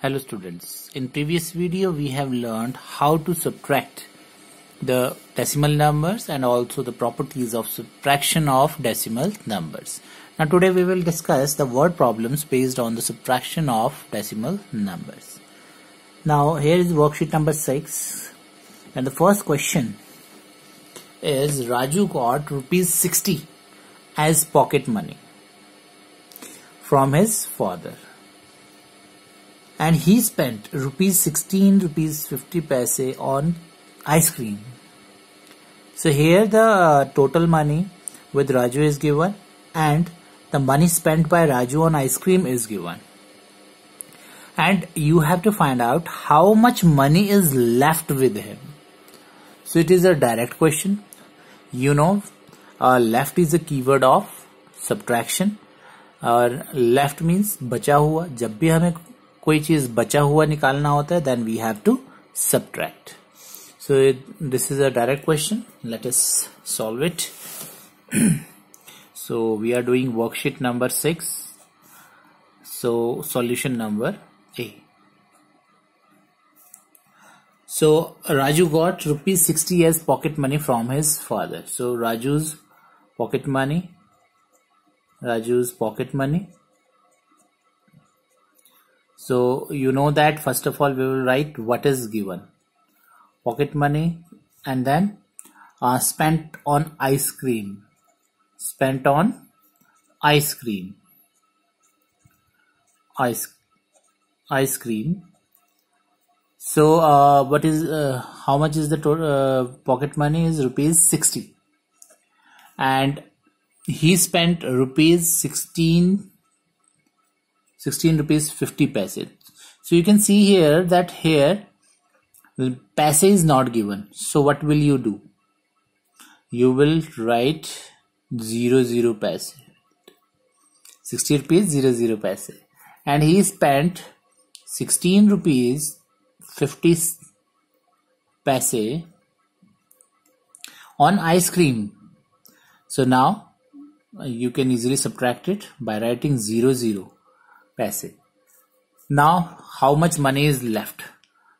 Hello students, in previous video we have learned how to subtract the decimal numbers and also the properties of subtraction of decimal numbers. Now today we will discuss the word problems based on the subtraction of decimal numbers. Now here is worksheet number 6 and the first question is Raju got rupees 60 as pocket money from his father. And he spent rupees 16 rupees 50 paise on ice cream. So here the total money with Raju is given and the money spent by Raju on ice cream is given. And you have to find out how much money is left with him. So it is a direct question. You know, left is a keyword of subtraction. और left means बचा हुआ. जब भी हमें कोई चीज बचा हुआ निकालना होता है then we have to subtract. So this is a direct question. Let us solve it. So we are doing worksheet number 6. So solution number A. So Raju got rupees 60 as pocket money from his father. So Raju's pocket money. So you know that first of all we will write what is given. Pocket money and then spent on ice cream. Ice cream. So what is how much is the total pocket money is rupees 60 and he spent rupees 16 rupees 50 paise. So you can see here that here paise is not given. So what will you do? You will write 00 paise. 60 rupees 00 paise. And he spent 16 rupees 50 paise on ice cream. So now you can easily subtract it by writing 00 paise. Now how much money is left?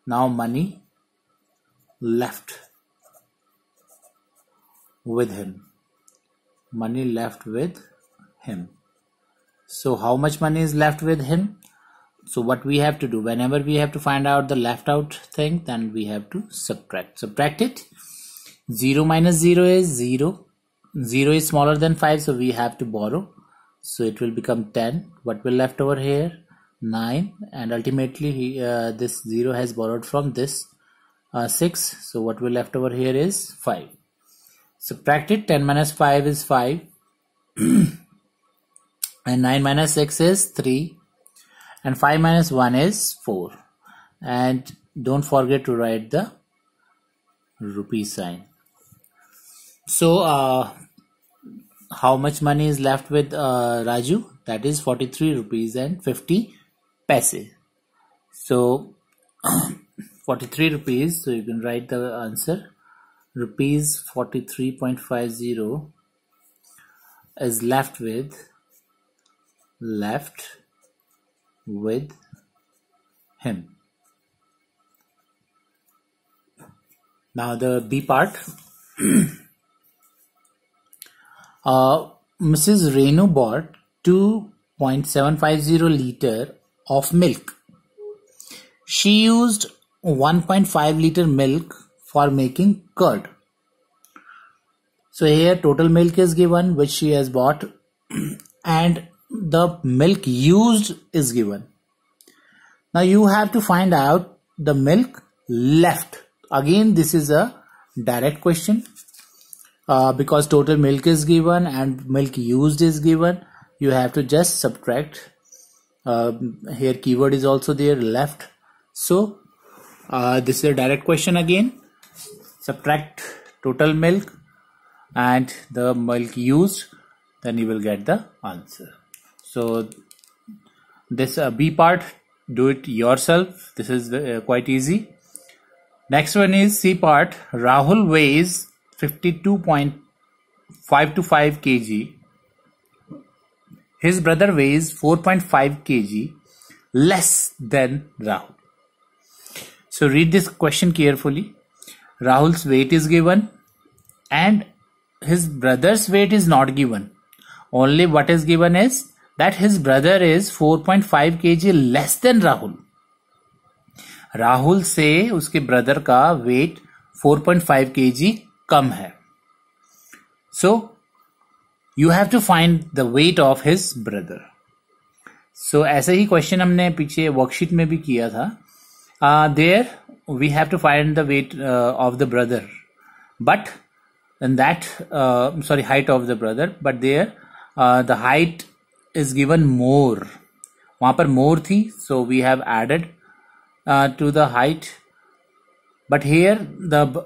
Now money left with him. So how much money is left with him? So what we have to do, whenever we have to find out the left out thing, then we have to subtract it. 0 minus 0 is 0. 0 is smaller than 5, so we have to borrow. So it will become 10. What will left over here? 9. And ultimately this 0 has borrowed from this 6. So what will left over here is 5. Subtract it. 10 minus 5 is 5. And 9 minus 6 is 3. And 5 minus 1 is 4. And don't forget to write the rupee sign. So how much money is left with Raju? That is 43 rupees and 50 paise. So 43 rupees. So you can write the answer. Rupees 43.50 is left with him. Now the B part. Mrs. Renu bought 2.750 liter of milk. She used 1.5 liter milk for making curd. So here total milk is given which she has bought and the milk used is given. Now you have to find out the milk left. Again this is a direct question. Because total milk is given and milk used is given, you have to just subtract. Here keyword is also there, left. So this is a direct question again. Subtract total milk and the milk used, then you will get the answer. So this B part, do it yourself. This is quite easy. Next one is C part. Rahul weighs 52.525 kg. His brother weighs 4.5 kg. less than Rahul. So read this question carefully. Rahul's weight is given and his brother's weight is not given. Only what is given is that his brother is 4.5 kg less than Rahul. Rahul से उसके brother का wait 4.5 kg कम है. So you have to find the weight of his brother. So ऐसे ही question हमने पीछे worksheet में भी किया था. There we have to find the weight of the brother, but in that height of the brother, but there the height is given more. वहां पर more थी, so we have added to the height, but here the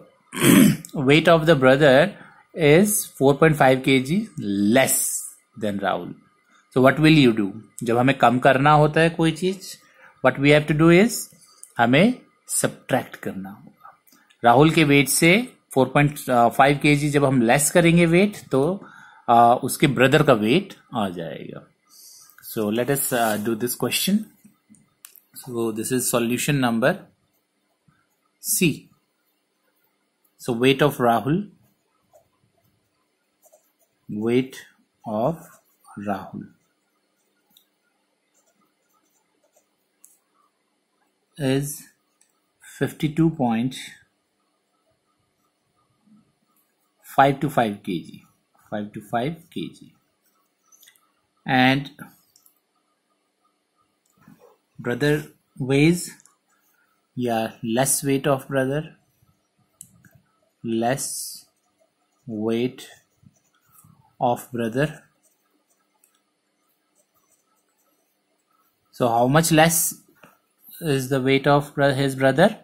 weight of the brother is 4.5 kg less than Rahul. So what will you do? जब हमें कम करना होता है कोई चीज, what we have to do is हमें subtract करना होगा. राहुल के वेट से 4.5 kg जब हम लेस करेंगे वेट, तो उसके ब्रदर का वेट आ जाएगा. So let us do this question. So this is solution number C. So weight of Rahul is 52.525 kg. 525 kg. And brother weighs, less weight of brother, less weight of brother. So how much less is the weight of his brother?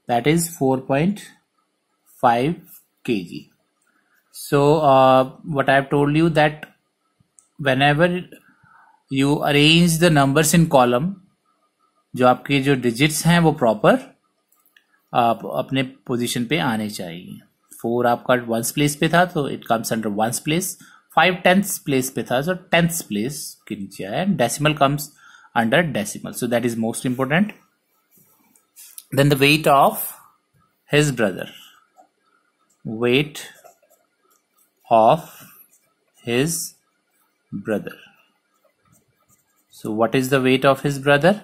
That is 4.5 kg. So what I have told you, that whenever you arrange the numbers in column, जो आपके जो digits हैं वो proper अपने position पे आने चाहिए. 4 आपका 1st प्लेस पे था, तो it comes under 1st place. 5 10th place पे था, तो 10th प्लेस के नीचे आया. Decimal comes under decimal, so that is most important. Then the weight of his brother. Weight of his brother. So what is the weight of his brother?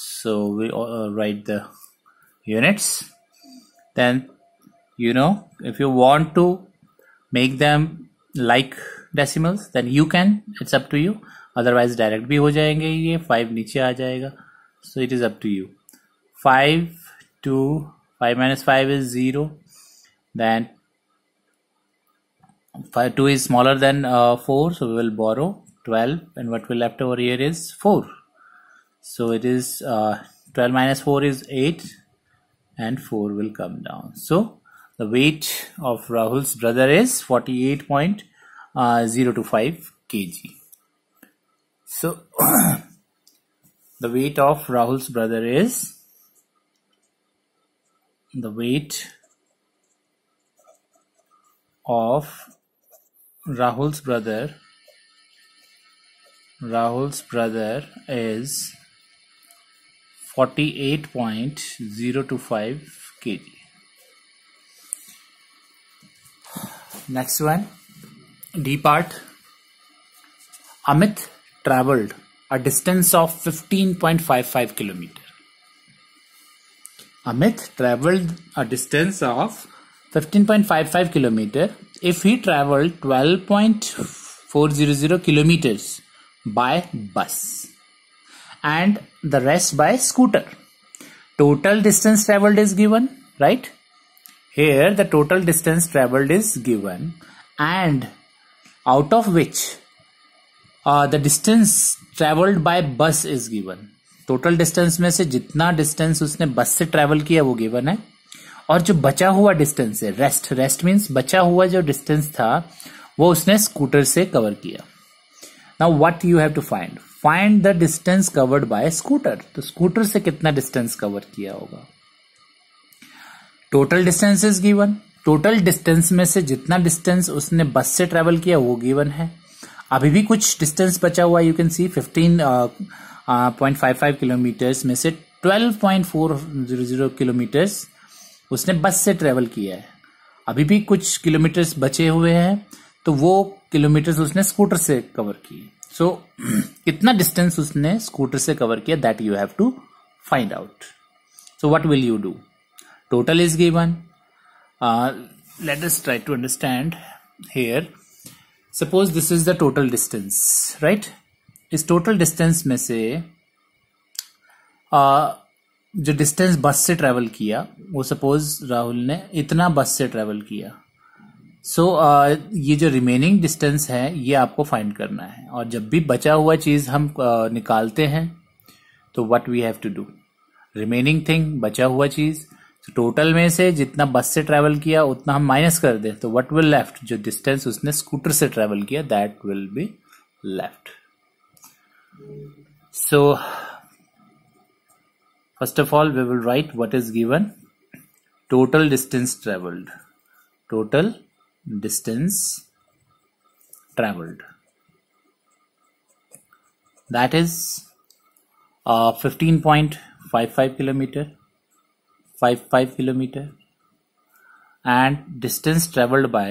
So we write the units. Then if you want to make them like decimals, then you can, it's up to you. Otherwise direct भी हो जाएंगे, ये 5 नीचे आ जाएगा. So it is up to you. 5 minus 5 is 0. Then 2 is smaller than 4, so we will borrow 12, and what will left over here is 4. So it is 12 minus 4 is 8, and 4 will come down. So the weight of Rahul's brother is 48.025 kg. So the weight of Rahul's brother is, the weight of Rahul's brother is 48.025 kg. Next one, D part. Amit traveled a distance of 15.55 kilometer. Amit traveled a distance of 15.55 kilometer if he traveled 12.400 kilometers by bus and the rest by scooter. Total distance traveled is given, right? Here the total distance traveled is given, and out of which the distance traveled by bus is given. Total distance में से जितना distance उसने बस से travel किया वो given है, और जो बचा हुआ distance है, rest means बचा हुआ जो distance था वो उसने scooter से cover किया. Now what you have to find? Find the distance covered by scooter. तो scooter से कितना distance cover किया होगा? Total distance is given. Total distance में से जितना distance उसने बस से travel किया वो given है. अभी भी कुछ distance बचा हुआ, you can see 15 0.55 किलोमीटर्स में से 12.400 किलोमीटर्स उसने बस से ट्रेवल किया है। अभी भी कुछ किलोमीटर्स बचे हुए हैं, तो वो किलोमीटर्स उसने स्कूटर से कवर किए। सो कितना डिस्टेंस उसने स्कूटर से कवर किया, that you have to find out. So what will you do? Total is given. Let us try to understand here. Suppose this is the total distance, right? इस total distance में से जो distance बस से travel किया, वो suppose Rahul ने इतना बस से ट्रेवल किया। सो ये जो रिमेनिंग डिस्टेंस है ये आपको फाइंड करना है, और जब भी बचा हुआ चीज हम निकालते हैं तो what we have to do, remaining thing, बचा हुआ चीज, तो टोटल में से जितना बस से ट्रेवल किया उतना हम माइनस कर दें, तो व्हाट विल लेफ्ट, जो डिस्टेंस उसने स्कूटर से ट्रेवल किया that will be left. So first of all we will write what is given: total distance traveled, total distance traveled, that is 15.55 kilometer, 55 kilometer, and distance traveled by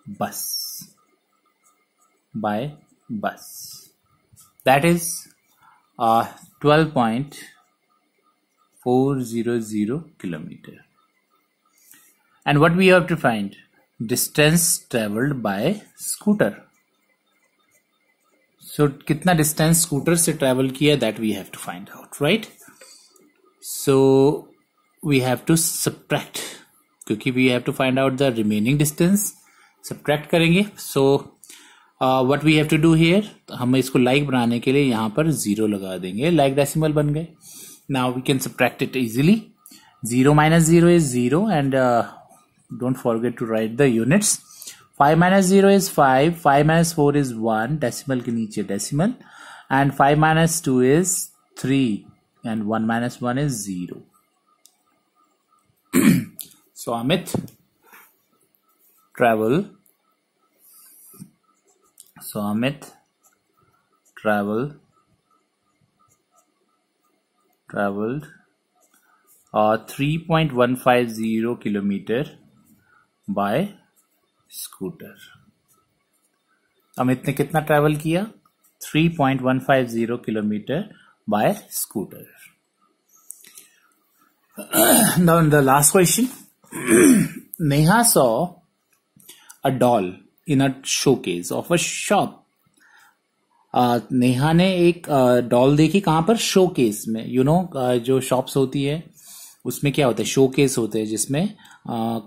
bus, that is 12.400 kilometer. And what we have to find? Distance traveled by scooter. So कितना distance scooter से travel किया, that we have to find out, right? So we have to subtract, क्योंकि we have to find out the remaining distance. Subtract करेंगे. So what we have to do here, हम इसको like बनाने के लिए यहाँ पर 0 लगा देंगे, like decimal बन गए. Now we can subtract it easily. 0 minus 0 is 0, and don't forget to write the units. 5 minus 0 is 5, 5 minus 4 is 1, decimal के नीचे decimal, and 5 minus 2 is 3, and 1 minus 1 is 0. So Amit traveled 3.150 kilometer by scooter. Amit ने कितना travel किया? 3.150 kilometer by scooter. Now in the last question, Neha saw a doll in a showcase of a shop. Neha ने एक doll देखी, कहां पर? Showcase में. You know जो शॉप्स होती है उसमें क्या होता है, शोकेस होते हैं जिसमें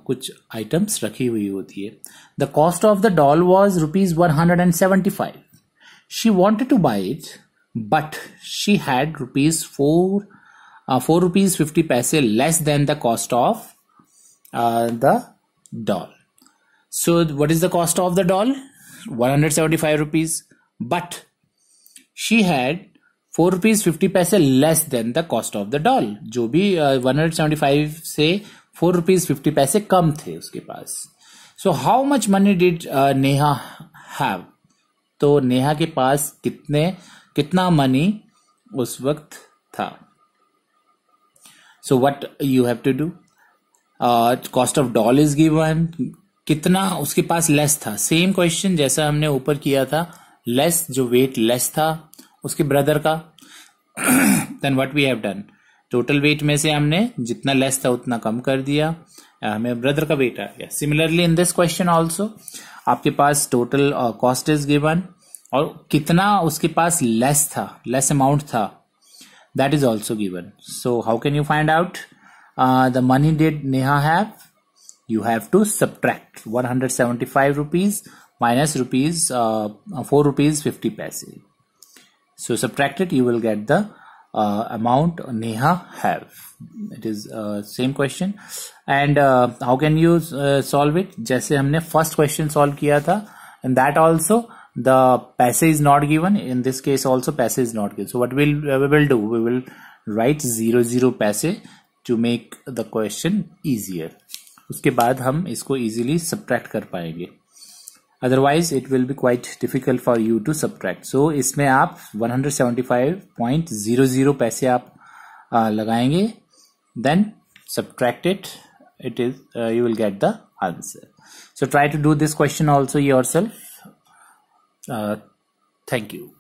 कुछ आइटम्स रखी हुई होती है. The cost of the doll was ₹175. She wanted two by it, but she had ₹4.50 less than the cost of the doll. So what is the cost of the doll? 175 rupees. But she had ₹4.50 less than the cost of the doll. जो भी 175 से ₹4.50 कम थे उसके पास. So how much money did Neha have? तो नेहा के पास कितना money उस वक्त था? So what you have to do? Cost of doll is given. कितना उसके पास लेस था? सेम क्वेश्चन जैसा हमने ऊपर किया था, लेस, जो वेट लेस था उसके ब्रदर का. Then what we have done, total weight में से हमने जितना लेस था उतना कम कर दिया, हमें ब्रदर का वेट आ गया. Similarly in this question also आपके पास टोटल कॉस्ट इज गिवन, और कितना उसके पास लेस था, लेस अमाउंट था, that is also given. So how can you find out the money did Neha have? You have to subtract 175 rupees minus ₹4.50. So subtract it, you will get the amount Neha have. It is same question. And how can you solve it? जैसे हमने first question solve किया था, and that also the paise is not given. In this case also paise is not given. So what we will do? We will write 0 paise to make the question easier. उसके बाद हम इसको easily subtract कर पाएंगे. otherwise it will be quite difficult for you to subtract. So इसमें आप 175.00 पैसे आप लगाएंगे, then subtract it. It is you will get the answer. So try to do this question also yourself. Thank you.